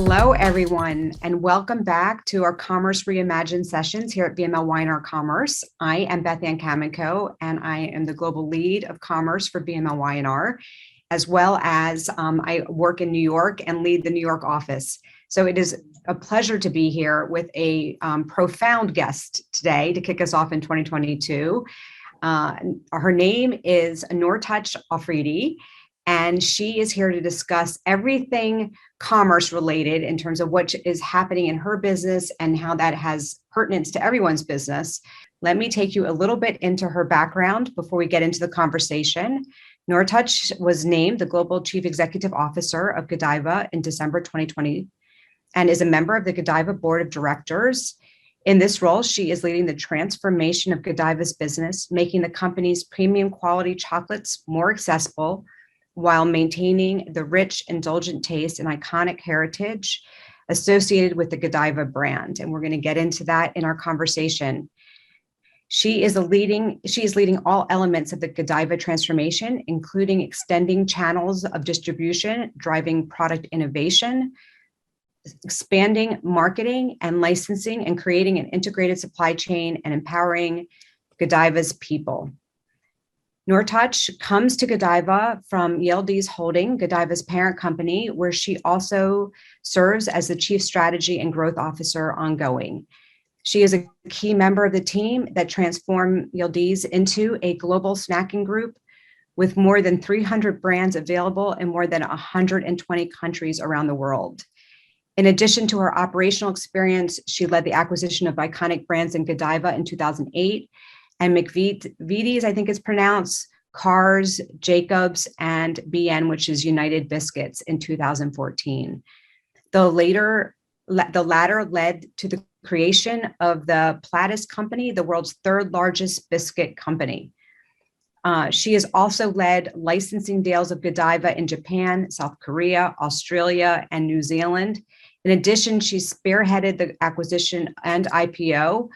Hello, everyone, and welcome back to our Commerce Reimagined sessions here at VMLY&R Commerce. I am Beth Kaminkow, and I am the Global Lead of Commerce for VMLY&R, as well as I work in New York and lead the New York office. So it is a pleasure to be here with a profound guest today to kick us off in 2022. Her name is Nurtaç Afridi, and she is here to discuss everything commerce related in terms of what is happening in her business and how that has pertinence to everyone's business. Let me take you a little bit into her background before we get into the conversation. Nurtaç was named the Global Chief Executive Officer of GODIVA in December 2020 and is a member of the GODIVA Board of Directors. In this role, she is leading the transformation of GODIVA's business, making the company's premium quality chocolates more accessible while maintaining the rich, indulgent taste and iconic heritage associated with the GODIVA brand. And we're going to get into that in our conversation. She is leading all elements of the GODIVA transformation, including extending channels of distribution, driving product innovation, expanding marketing and licensing, and creating an integrated supply chain and empowering GODIVA's people. Nurtaç comes to GODIVA from Yıldız Holding, GODIVA's parent company, where she also serves as the Chief Strategy and Growth Officer ongoing. She is a key member of the team that transformed Yıldız into a global snacking group with more than 300 brands available in more than 120 countries around the world. In addition to her operational experience, she led the acquisition of iconic brands in GODIVA in 2008, and McVitie's, I think it's pronounced, Cars, Jacobs, and BN, which is United Biscuits, in 2014. The latter led to the creation of the Plattis Company, the world's third largest biscuit company. She has also led licensing deals of GODIVA in Japan, South Korea, Australia, and New Zealand. In addition, she spearheaded the acquisition and IPO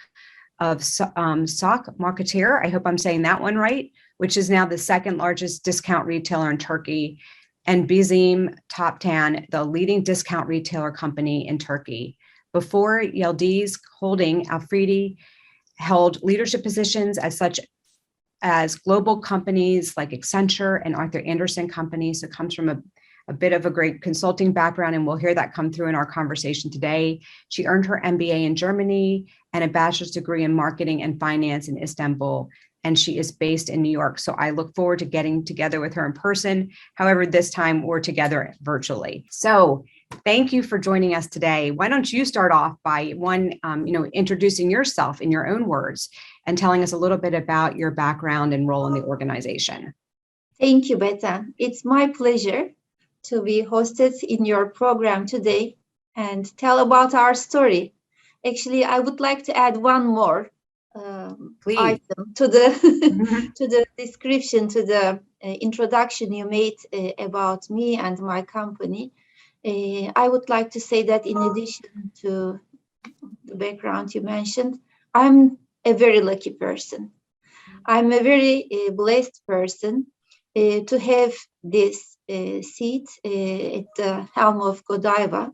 of Sok Marketeer, I hope I'm saying that one right, which is now the second largest discount retailer in Turkey, and Bizim Toptan, the leading discount retailer company in Turkey. Before Yıldız Holding, Afridi held leadership positions as global companies like Accenture and Arthur Andersen companies. So comes from a bit of a great consulting background, and we'll hear that come through in our conversation today. She earned her MBA in Germany and a bachelor's degree in marketing and finance in Istanbul, and she is based in New York. So I look forward to getting together with her in person. However, this time we're together virtually. So thank you for joining us today. Why don't you start off by introducing yourself in your own words and telling us a little bit about your background and role in the organization. Thank you, Beth. It's my pleasure to be hosted in your program today and tell about our story. Actually, I would like to add one more item to the to the description, to the introduction you made about me and my company. I would like to say that in addition to the background you mentioned, I'm a very lucky person. I'm a very blessed person to have this seat at the helm of GODIVA,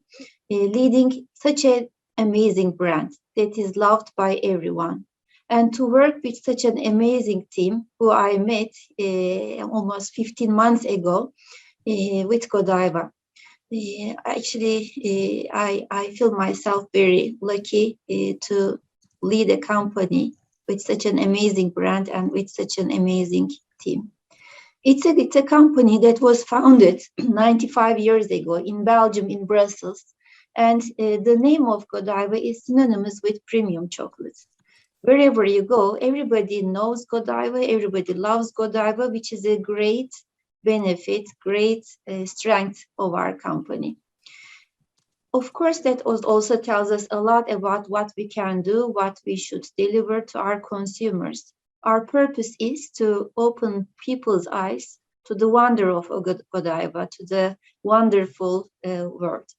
leading such an amazing brand that is loved by everyone, and to work with such an amazing team who I met almost 15 months ago with GODIVA. Actually, I feel myself very lucky to lead a company with such an amazing brand and with such an amazing team. It's a company that was founded 95 years ago in Belgium, in Brussels. And the name of GODIVA is synonymous with premium chocolates. Wherever you go, everybody knows GODIVA, everybody loves GODIVA, which is a great benefit, great strength of our company. Of course, that also tells us a lot about what we can do, what we should deliver to our consumers. Our purpose is to open people's eyes to the wonder of GODIVA, to the wonderful world.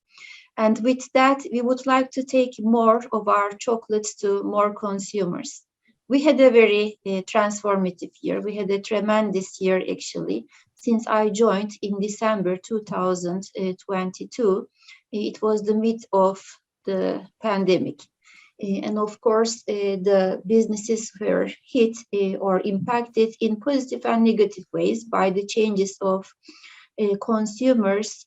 And with that, we would like to take more of our chocolates to more consumers. We had a very transformative year. We had a tremendous year, actually. Since I joined in December 2022, It was the mid of the pandemic. And of course, the businesses were hit or impacted in positive and negative ways by the changes of consumers'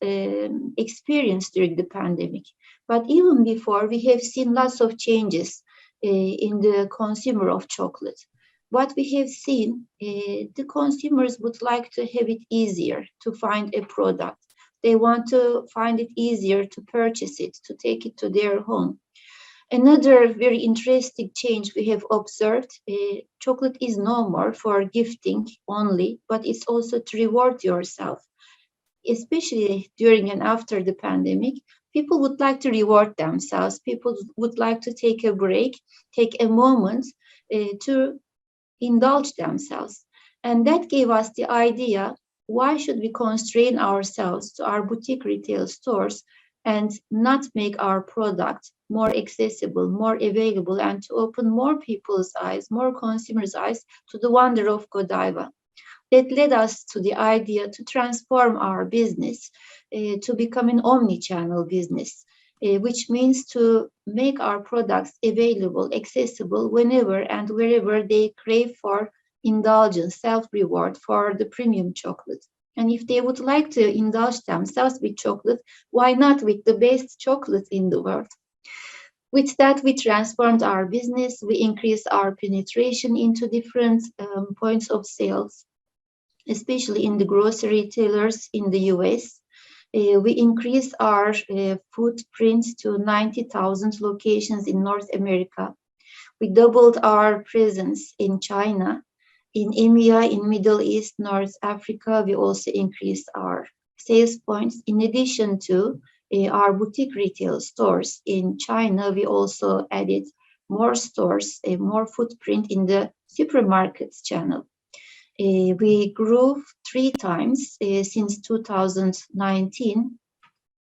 experience during the pandemic. But even before, we have seen lots of changes in the consumer of chocolate. What we have seen, the consumers would like to have it easier to find a product. They want to find it easier to purchase it, to take it to their home. Another very interesting change we have observed, chocolate is no more for gifting only, but it's also to reward yourself. Especially during and after the pandemic, people would like to reward themselves. People would like to take a break, take a moment to indulge themselves. And that gave us the idea, why should we constrain ourselves to our boutique retail stores and not make our product more accessible, more available, and to open more people's eyes, more consumers' eyes to the wonder of GODIVA. That led us to the idea to transform our business to become an omni-channel business, which means to make our products available, accessible whenever and wherever they crave for indulgence, self-reward for the premium chocolate. And if they would like to indulge themselves with chocolate, why not with the best chocolate in the world? With that, we transformed our business. We increased our penetration into different points of sales, especially in the grocery retailers in the US. We increased our footprint to 90,000 locations in North America. We doubled our presence in China. In EMEA, in Middle East, North Africa, we also increased our sales points. In addition to our boutique retail stores in China, we also added more stores, more footprint in the supermarkets channel. We grew 3 times since 2019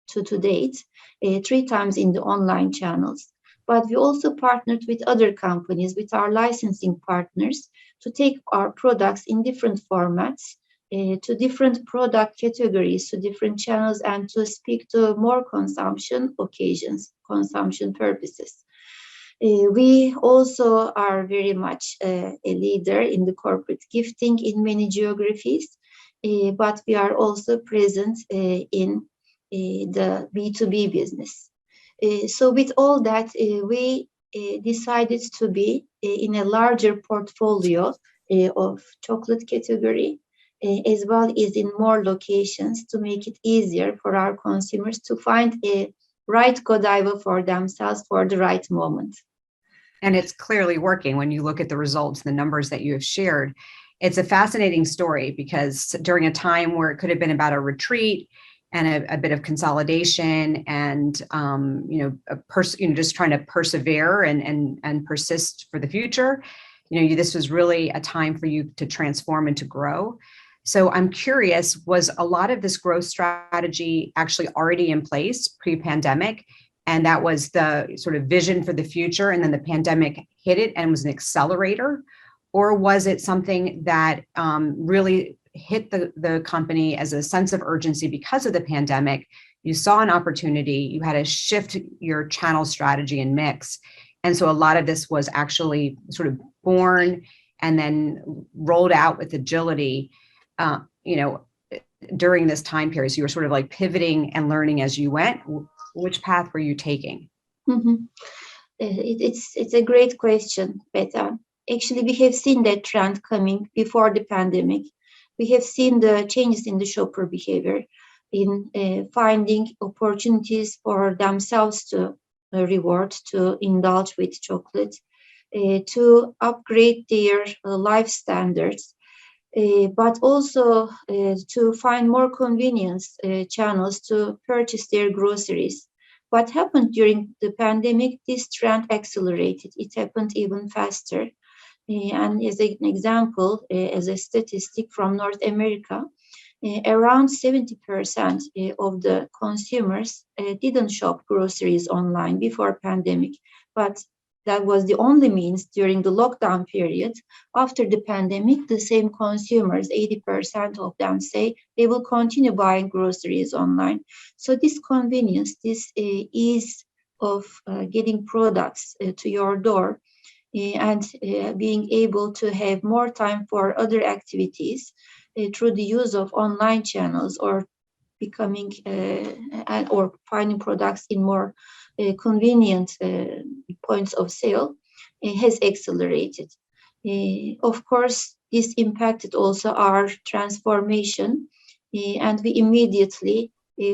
to date, 3 times in the online channels. But we also partnered with other companies, with our licensing partners, to take our products in different formats, to different product categories, to different channels, and to speak to more consumption occasions, consumption purposes. We also are very much a leader in the corporate gifting in many geographies, but we are also present in the B2B business. So with all that, we decided to be in a larger portfolio of chocolate category, as well as in more locations, to make it easier for our consumers to find a right GODIVA for themselves for the right moment. And it's clearly working when you look at the results, the numbers that you have shared. It's a fascinating story because during a time where it could have been about a retreat and a bit of consolidation and just trying to persevere and persist for the future, this was really a time for you to transform and to grow. So I'm curious, was a lot of this growth strategy actually already in place pre-pandemic? And that was the sort of vision for the future, and then the pandemic hit it and was an accelerator? Or was it something that really hit the company as a sense of urgency because of the pandemic? You saw an opportunity, you had to shift your channel strategy and mix. And so a lot of this was actually sort of born and then rolled out with agility, during this time period. So you were sort of like pivoting and learning as you went. Which path were you taking? Mm-hmm. It's a great question, Beth. Actually, we have seen that trend coming before the pandemic. We have seen the changes in the shopper behavior, in finding opportunities for themselves to reward, to indulge with chocolate, to upgrade their life standards, but also to find more convenience channels to purchase their groceries. What happened during the pandemic, this trend accelerated. It happened even faster. And as an example, as a statistic from North America, around 70% of the consumers didn't shop groceries online before pandemic. But that was the only means during the lockdown period. After the pandemic, the same consumers, 80% of them say they will continue buying groceries online. So this convenience, this ease of getting products to your door and being able to have more time for other activities through the use of online channels or becoming or finding products in more convenient points of sale has accelerated. Of course, this impacted also our transformation, and we immediately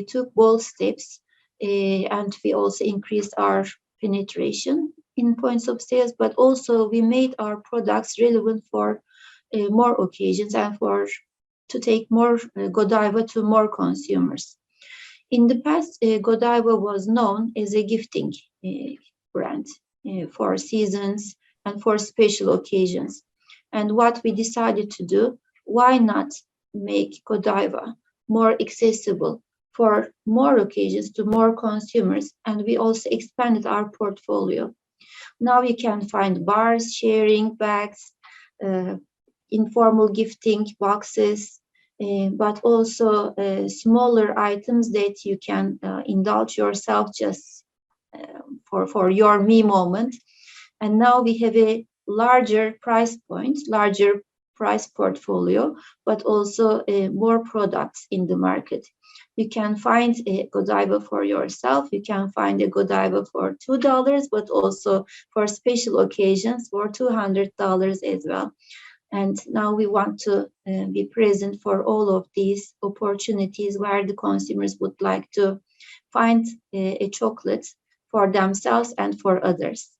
took bold steps, and we also increased our penetration in points of sales, but also we made our products relevant for more occasions and to take more GODIVA to more consumers. In the past, GODIVA was known as a gifting brand for seasons and for special occasions. And what we decided to do, why not make GODIVA more accessible for more occasions to more consumers? And we also expanded our portfolio. Now you can find bars, sharing bags, informal gifting boxes, but also smaller items that you can indulge yourself just for your me moment. And now we have a larger price point, larger price portfolio, but also more products in the market. You can find a GODIVA for yourself. You can find a GODIVA for $2, but also for special occasions for $200 as well. And now we want to be present for all of these opportunities where the consumers would like to find a chocolate for themselves and for others.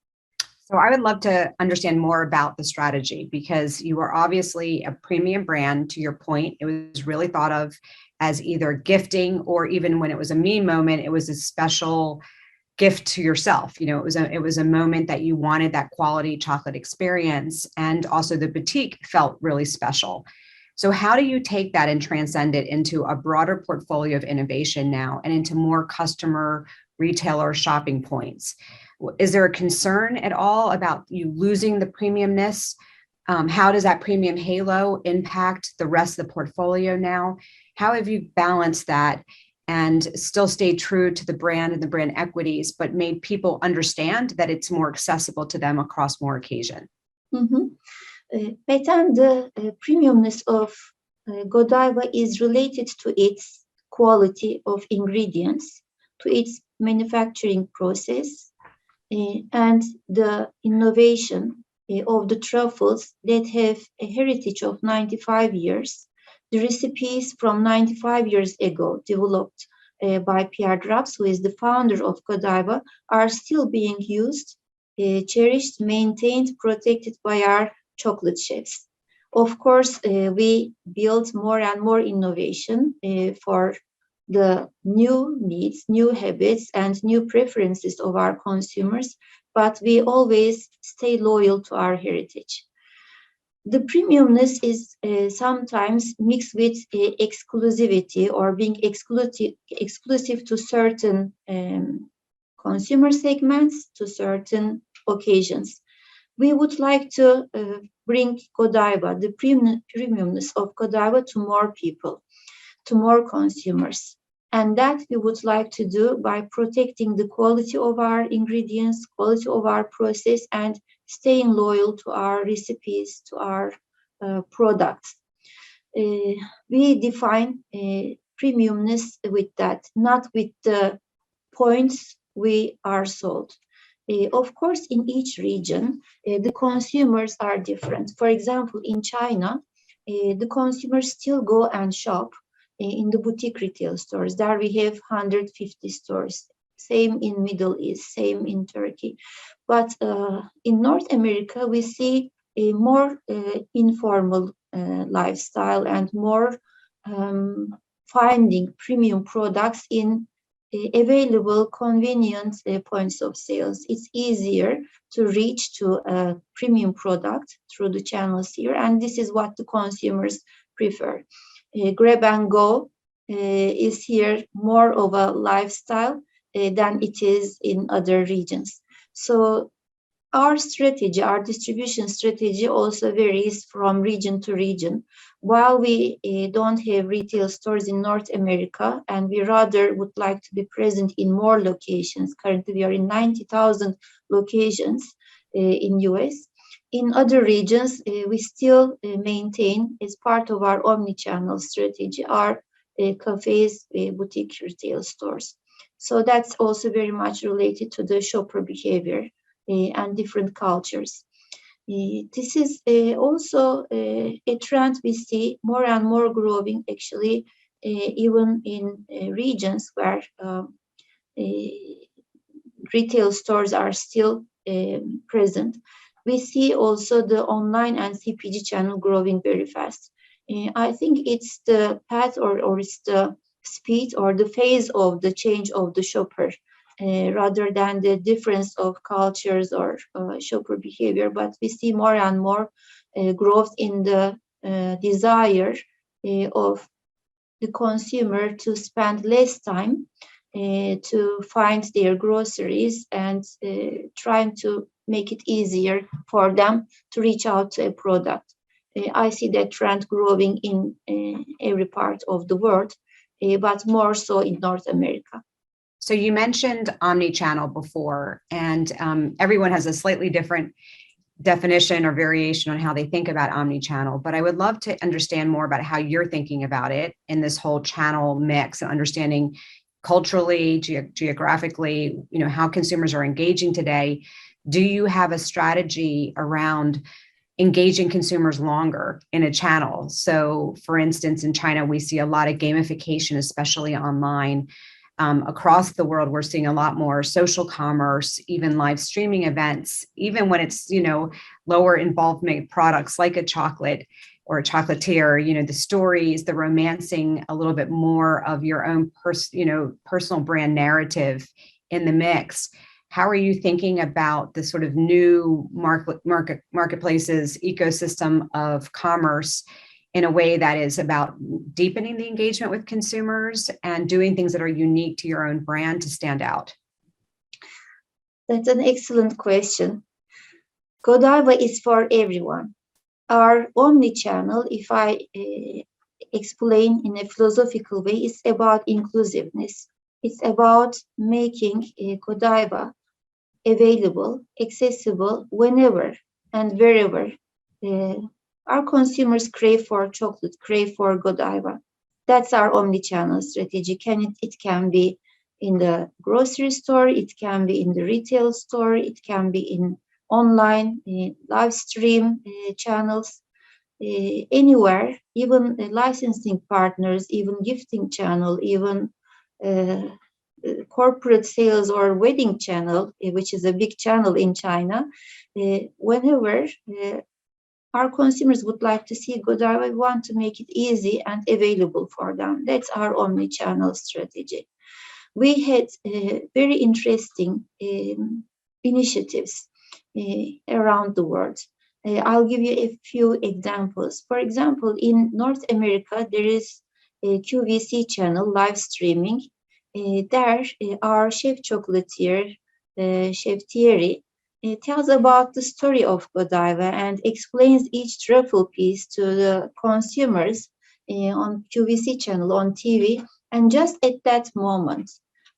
So I would love to understand more about the strategy, because you are obviously a premium brand. To your point, it was really thought of as either gifting, or even when it was a me moment, it was a special gift to yourself. You know, it was a moment that you wanted that quality chocolate experience, and also the boutique felt really special. So how do you take that and transcend it into a broader portfolio of innovation now and into more customer retailer shopping points? Is there a concern at all about you losing the premiumness? How does that premium halo impact the rest of the portfolio now? How have you balanced that and still stay true to the brand and the brand equities, but made people understand that it's more accessible to them across more occasion? Mm-hmm. Beth, the premiumness of GODIVA is related to its quality of ingredients, to its manufacturing process, and the innovation of the truffles that have a heritage of 95 years. The recipes from 95 years ago developed by Pierre Draps, who is the founder of GODIVA, are still being used, cherished, maintained, protected by our chocolate chefs. Of course, we build more and more innovation for the new needs, new habits, and new preferences of our consumers, but we always stay loyal to our heritage. The premiumness is sometimes mixed with exclusivity, or being exclusive to certain consumer segments, to certain occasions. We would like to bring GODIVA, the premiumness of GODIVA, to more people, to more consumers. And that we would like to do by protecting the quality of our ingredients, quality of our process, and staying loyal to our recipes, to our products. We define premiumness with that, not with the points we are sold. Of course, in each region, the consumers are different. For example, in China, the consumers still go and shop in the boutique retail stores. There we have 150 stores. Same in Middle East, same in Turkey. But in North America, we see a more informal lifestyle and more finding premium products in available, convenient points of sales. It's easier to reach to a premium product through the channels here, and this is what the consumers prefer. Grab and go is here more of a lifestyle than it is in other regions. So our strategy, our distribution strategy also varies from region to region. While we don't have retail stores in North America, and we rather would like to be present in more locations. Currently, we are in 90,000 locations in US. In other regions, we still maintain, as part of our omni-channel strategy, our cafes, boutique retail stores. So that's also very much related to the shopper behavior and different cultures. This is also a trend we see more and more growing, actually, even in regions where retail stores are still present. We see also the online and CPG channel growing very fast. I think it's the path or it's the speed or the phase of the change of the shopper rather than the difference of cultures or shopper behavior. But we see more and more growth in the desire of the consumer to spend less time to find their groceries and trying to make it easier for them to reach out to a product. I see that trend growing in every part of the world, but more so in North America. So you mentioned omni-channel before, and everyone has a slightly different definition or variation on how they think about omni-channel, but I would love to understand more about how you're thinking about it in this whole channel mix and understanding culturally, geographically, how consumers are engaging today. Do you have a strategy around engaging consumers longer in a channel? So for instance, in China, we see a lot of gamification, especially online. Across the world, we're seeing a lot more social commerce, even live streaming events, even when it's, lower involvement products like a chocolate or a chocolatier, the stories, the romancing, a little bit more of your own personal brand narrative in the mix. How are you thinking about the sort of new marketplaces ecosystem of commerce in a way that is about deepening the engagement with consumers and doing things that are unique to your own brand to stand out? That's an excellent question. GODIVA is for everyone. Our omni-channel, if I explain in a philosophical way, is about inclusiveness. It's about making GODIVA available, accessible whenever and wherever our consumers crave for chocolate, crave for GODIVA. That's our omni-channel strategy. It can be in the grocery store, it can be in the retail store, it can be in online, live stream channels, anywhere, even licensing partners, even gifting channel, even corporate sales or wedding channel, which is a big channel in China. Whenever our consumers would like to see GODIVA, we want to make it easy and available for them. That's our omni-channel strategy. We had very interesting initiatives around the world. I'll give you a few examples. For example, in North America, there is a QVC channel, live streaming. There, our chef chocolatier, Chef Thierry, tells about the story of GODIVA and explains each truffle piece to the consumers on QVC channel, on TV. And just at that moment,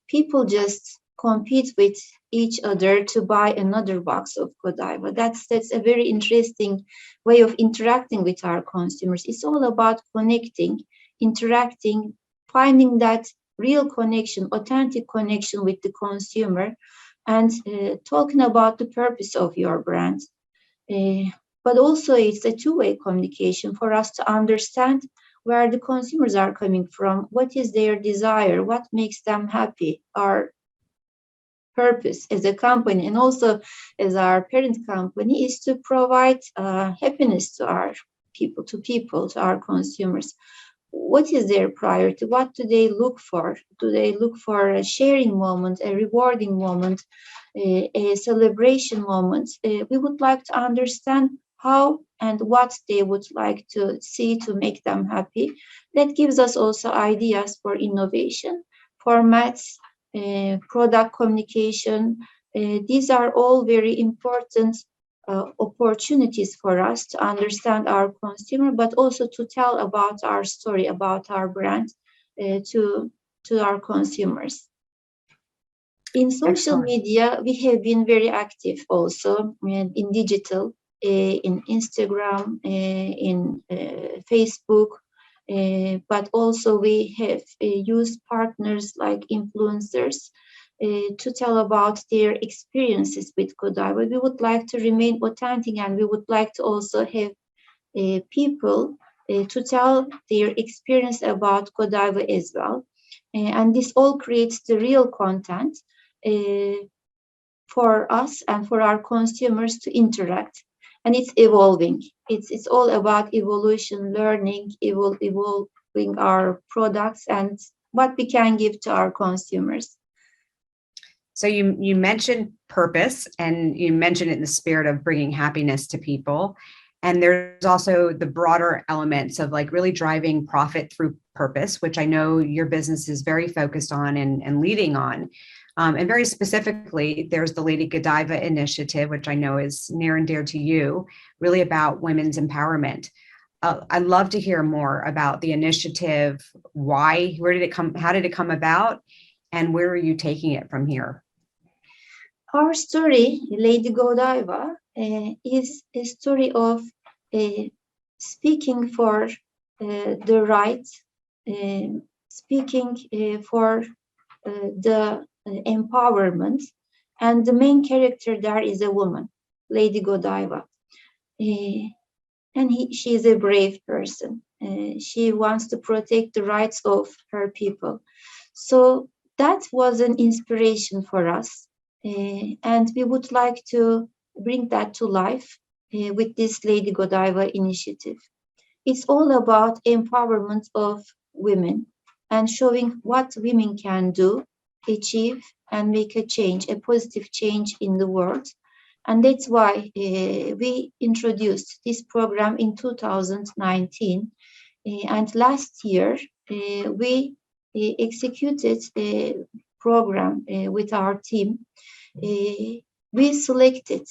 people just compete with each other to buy another box of GODIVA. That's a very interesting way of interacting with our consumers. It's all about connecting, interacting, finding that real connection, authentic connection with the consumer, and talking about the purpose of your brand. But also it's a two-way communication for us to understand where the consumers are coming from, what is their desire, what makes them happy, our purpose as a company and also as our parent company is to provide happiness to our people, to our consumers. What is their priority? What do they look for? Do they look for a sharing moment, a rewarding moment, a celebration moment? We would like to understand how and what they would like to see to make them happy. That gives us also ideas for innovation, formats, product communication, These are all very important opportunities for us to understand our consumer, but also to tell about our story, about our brand to our consumers. In social media, we have been very active also in digital, in Instagram, in Facebook, but also we have used partners like influencers to tell about their experiences with GODIVA. We would like to remain authentic, and we would like to also have people to tell their experience about GODIVA as well. And this all creates the real content for us and for our consumers to interact. And it's evolving. It's all about evolution, learning, evolving our products and what we can give to our consumers. So you mentioned purpose, and you mentioned it in the spirit of bringing happiness to people. And there's also the broader elements of like really driving profit through purpose, which I know your business is very focused on and leading on. And very specifically, there's the Lady GODIVA initiative, which I know is near and dear to you, really about women's empowerment. I'd love to hear more about the initiative. Why? Where did it come? How did it come about? And where are you taking it from here? Our story, Lady GODIVA, is a story of speaking for the right, speaking for the empowerment, and the main character there is a woman, Lady GODIVA, and she is a brave person. She wants to protect the rights of her people. So that was an inspiration for us, and we would like to bring that to life with this Lady GODIVA initiative. It's all about empowerment of women and showing what women can do, achieve, and make a change, a positive change in the world. And that's why we introduced this program in 2019. And last year, we executed a program with our team. We selected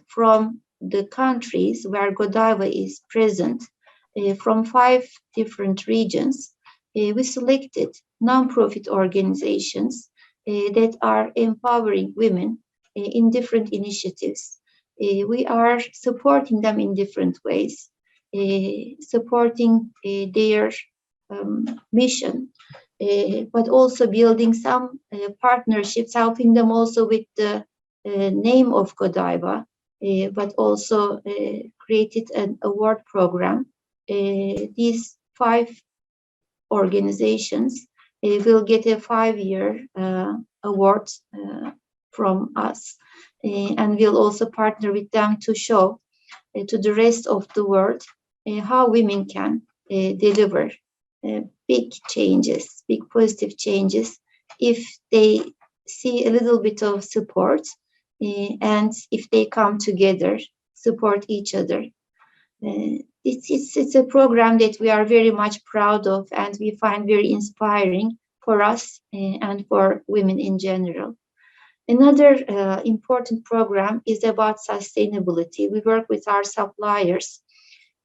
from the countries where GODIVA is present, from 5 different regions, we selected non-profit organizations that are empowering women in different initiatives. We are supporting them in different ways, supporting their mission, but also building some partnerships, helping them also with the name of GODIVA, but also created an award program. These 5 organizations will get a 5-year award from us, and we'll also partner with them to show to the rest of the world how women can deliver big changes, big positive changes, if they see a little bit of support and if they come together, support each other. It's a program that we are very much proud of, and we find very inspiring for us and for women in general. Another important program is about sustainability. We work with our suppliers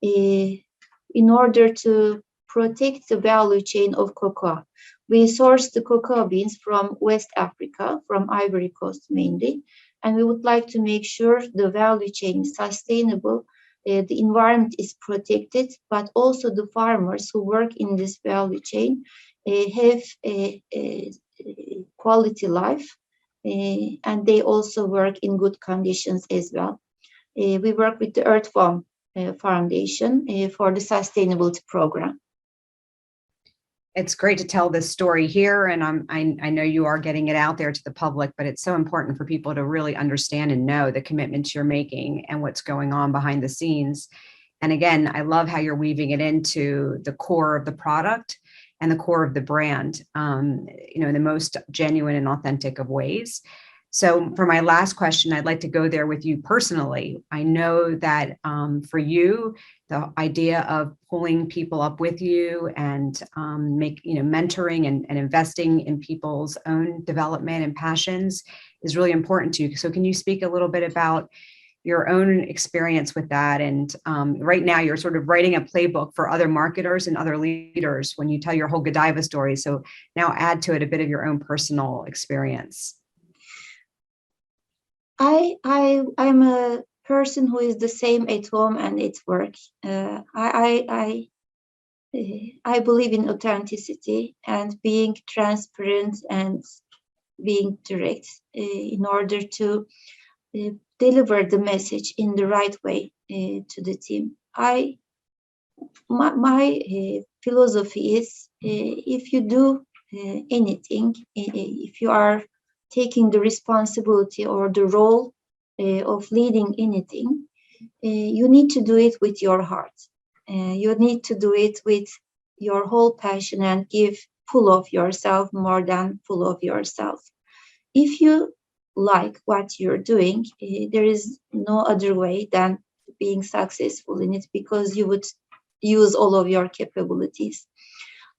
in order to protect the value chain of cocoa. We source the cocoa beans from West Africa, from Ivory Coast mainly, and we would like to make sure the value chain is sustainable, the environment is protected, but also the farmers who work in this value chain have a quality life, and they also work in good conditions as well. We work with the Earth Foundation for the sustainability program. It's great to tell this story here, and I know you are getting it out there to the public, but it's so important for people to really understand and know the commitments you're making and what's going on behind the scenes. And again, I love how you're weaving it into the core of the product and the core of the brand, in the most genuine and authentic of ways. So for my last question, I'd like to go there with you personally. I know that for you, the idea of pulling people up with you and mentoring and investing in people's own development and passions is really important to you. So can you speak a little bit about your own experience with that? And right now you're sort of writing a playbook for other marketers and other leaders when you tell your whole GODIVA story. So now add to it a bit of your own personal experience. I'm a person who is the same at home and at work. I believe in authenticity and being transparent and being direct in order to deliver the message in the right way to the team. My philosophy is if you do anything, if you are taking the responsibility or the role of leading anything, you need to do it with your heart. You need to do it with your whole passion and give full of yourself more than full of yourself. If you like what you're doing, there is no other way than being successful in it, because you would use all of your capabilities.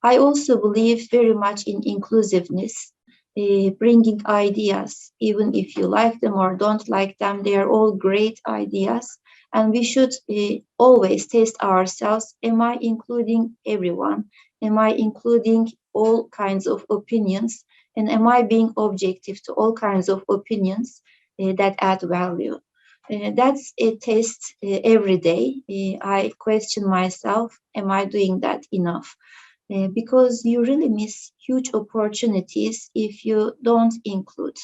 I also believe very much in inclusiveness, bringing ideas, even if you like them or don't like them, they are all great ideas. And we should always test ourselves. Am I including everyone? Am I including all kinds of opinions? And am I being objective to all kinds of opinions that add value? That's a test every day. I question myself, am I doing that enough? Because you really miss huge opportunities if you don't include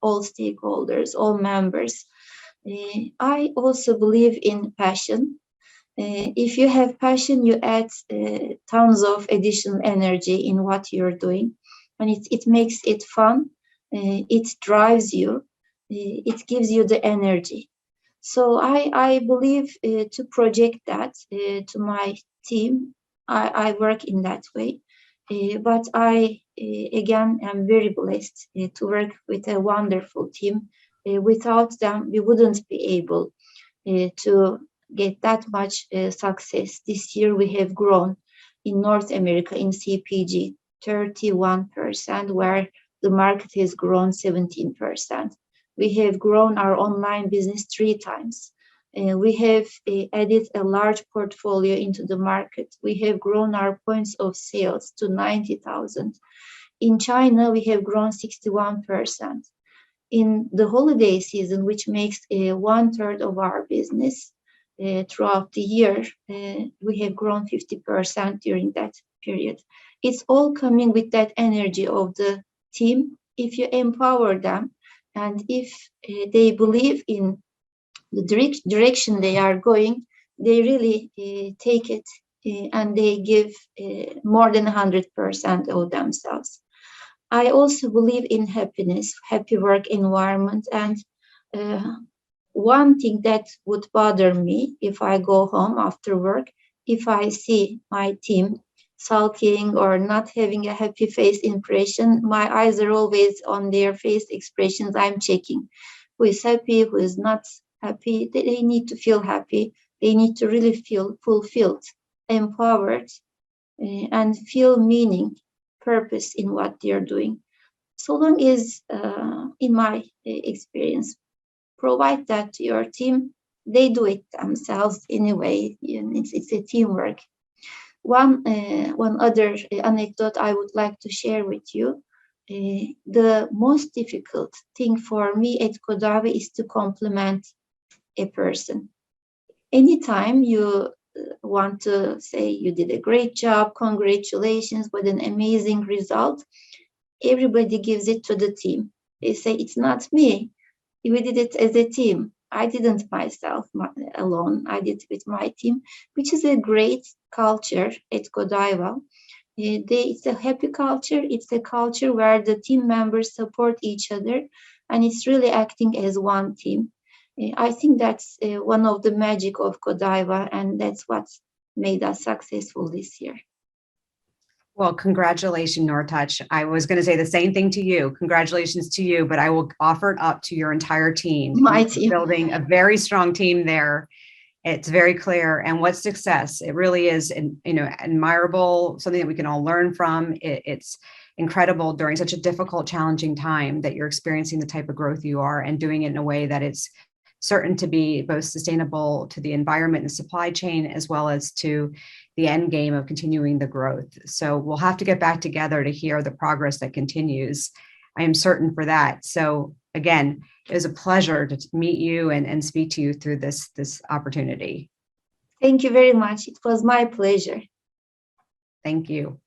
all stakeholders, all members. I also believe in passion. If you have passion, you add tons of additional energy in what you're doing, and it makes it fun. It drives you. It gives you the energy. So I believe to project that to my team. I work in that way. But I, again, am very blessed to work with a wonderful team. Without them, we wouldn't be able to get that much success. This year, we have grown in North America in CPG 31%, where the market has grown 17%. We have grown our online business 3 times. We have added a large portfolio into the market. We have grown our points of sales to 90,000. In China, we have grown 61%. In the holiday season, which makes 1/3 of our business throughout the year, we have grown 50% during that period. It's all coming with that energy of the team. If you empower them and if they believe in the direction they are going, they really take it and they give more than 100% of themselves. I also believe in happiness, happy work environment, and one thing that would bother me if I go home after work, if I see my team sulking or not having a happy face impression, my eyes are always on their face expressions. I'm checking who is happy, who is not happy. They need to feel happy. They need to really feel fulfilled, empowered, and feel meaning, purpose in what they're doing. So long as, in my experience, provide that to your team, they do it themselves anyway. It's a teamwork. One other anecdote I would like to share with you. The most difficult thing for me at GODIVA is to compliment a person. Anytime you want to say you did a great job, congratulations, what an amazing result, everybody gives it to the team. They say, it's not me. We did it as a team. I didn't myself alone. I did it with my team, which is a great culture at GODIVA. It's a happy culture. It's a culture where the team members support each other, and it's really acting as one team. I think that's one of the magic of GODIVA, and that's what made us successful this year. Well, congratulations, Nurtaç. I was going to say the same thing to you. Congratulations to you, but I will offer it up to your entire team. My You're team. building a very strong team there. It's very clear. And what success? It really is, admirable, something that we can all learn from. It's incredible during such a difficult, challenging time that you're experiencing the type of growth you are and doing it in a way that it's certain to be both sustainable to the environment and supply chain, as well as to the end game of continuing the growth. So we'll have to get back together to hear the progress that continues. I am certain for that. So again, it was a pleasure to meet you and speak to you through this opportunity. Thank you very much. It was my pleasure. Thank you.